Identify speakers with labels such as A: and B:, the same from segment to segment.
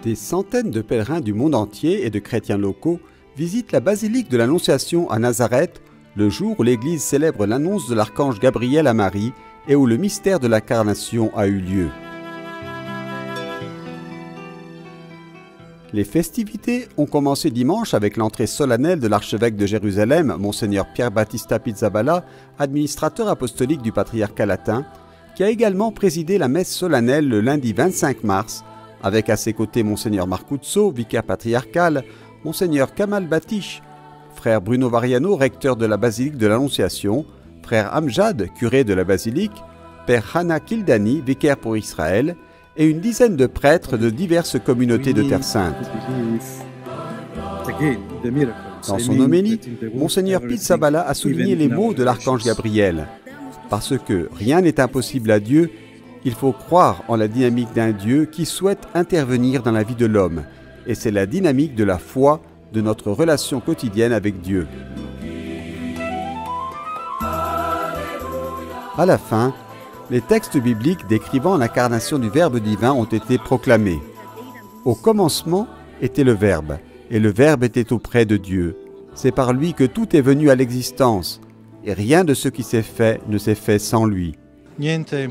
A: Des centaines de pèlerins du monde entier et de chrétiens locaux visitent la basilique de l'Annonciation à Nazareth le jour où l'Église célèbre l'annonce de l'archange Gabriel à Marie et où le mystère de l'incarnation a eu lieu. Les festivités ont commencé dimanche avec l'entrée solennelle de l'archevêque de Jérusalem, Monseigneur Pierre Battista Pizzaballa, administrateur apostolique du patriarcat latin, qui a également présidé la messe solennelle le lundi 25 mars, avec à ses côtés Monseigneur Marcuzzo, vicaire patriarcal, Monseigneur Kamal Batish, frère Bruno Variano, recteur de la basilique de l'Annonciation, frère Amjad, curé de la basilique, père Hana Kildani, vicaire pour Israël, et une dizaine de prêtres de diverses communautés de Terre Sainte. Dans son homélie, Monseigneur Pizzaballa a souligné les mots de l'archange Gabriel. Parce que rien n'est impossible à Dieu, il faut croire en la dynamique d'un Dieu qui souhaite intervenir dans la vie de l'homme. Et c'est la dynamique de la foi, de notre relation quotidienne avec Dieu. À la fin, les textes bibliques décrivant l'incarnation du Verbe divin ont été proclamés. Au commencement était le Verbe, et le Verbe était auprès de Dieu. C'est par lui que tout est venu à l'existence, et rien de ce qui s'est fait ne s'est fait sans lui. Rien n'est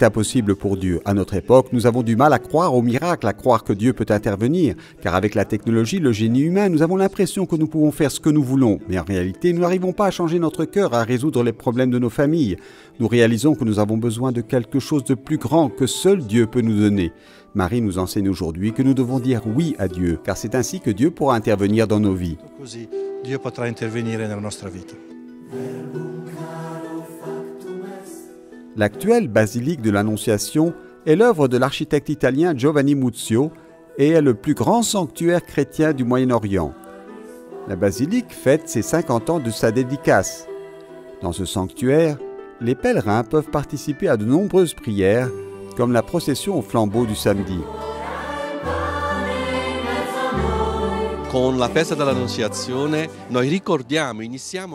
A: impossible pour Dieu. À notre époque, nous avons du mal à croire au miracle, à croire que Dieu peut intervenir, car avec la technologie, le génie humain, nous avons l'impression que nous pouvons faire ce que nous voulons. Mais en réalité, nous n'arrivons pas à changer notre cœur, à résoudre les problèmes de nos familles. Nous réalisons que nous avons besoin de quelque chose de plus grand que seul Dieu peut nous donner. Marie nous enseigne aujourd'hui que nous devons dire oui à Dieu, car c'est ainsi que Dieu pourra intervenir dans nos vies. L'actuelle basilique de l'Annonciation est l'œuvre de l'architecte italien Giovanni Muzio et est le plus grand sanctuaire chrétien du Moyen-Orient. La basilique fête ses 50 ans de sa dédicace. Dans ce sanctuaire, les pèlerins peuvent participer à de nombreuses prières, comme la procession au flambeau du samedi.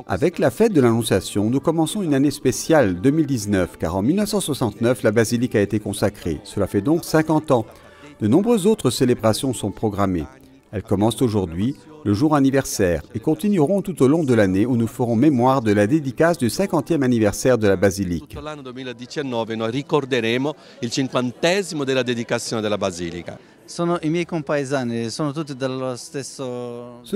A: Avec la fête de l'Annonciation, nous commençons une année spéciale 2019, car en 1969, la basilique a été consacrée. Cela fait donc 50 ans. De nombreuses autres célébrations sont programmées. Elles commencent aujourd'hui, le jour anniversaire, et continueront tout au long de l'année où nous ferons mémoire de la dédicace du 50e anniversaire de la basilique. Ce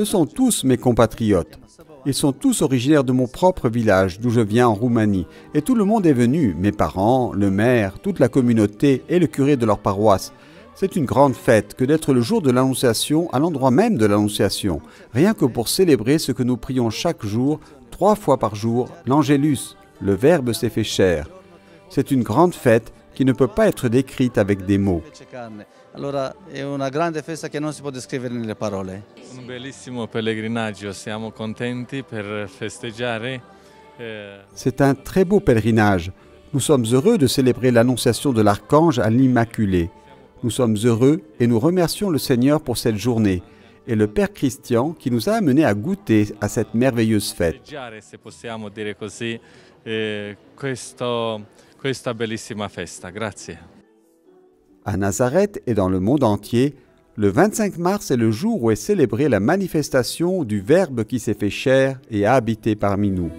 A: sont tous mes compatriotes. Ils sont tous originaires de mon propre village, d'où je viens en Roumanie. Et tout le monde est venu, mes parents, le maire, toute la communauté et le curé de leur paroisse. C'est une grande fête que d'être le jour de l'Annonciation à l'endroit même de l'Annonciation, rien que pour célébrer ce que nous prions chaque jour, 3 fois par jour, l'Angélus, le Verbe s'est fait chair. C'est une grande fête qui ne peut pas être décrite avec des mots.
B: Allora è una grande festa che non si può descrivere nelle parole.
C: Un bellissimo pellegrinaggio, siamo contenti per festeggiare.
A: C'est un très beau pèlerinage. Nous sommes heureux de célébrer l'annonciation de l'Archange à l'Immaculée. Nous sommes heureux et nous remercions le Seigneur pour cette journée et le Père Christian qui nous a amenés à goûter à cette merveilleuse fête.
C: Se possiamo dire così, questa bellissima festa. Grazie.
A: À Nazareth et dans le monde entier, le 25 mars est le jour où est célébrée la manifestation du Verbe qui s'est fait chair et a habité parmi nous.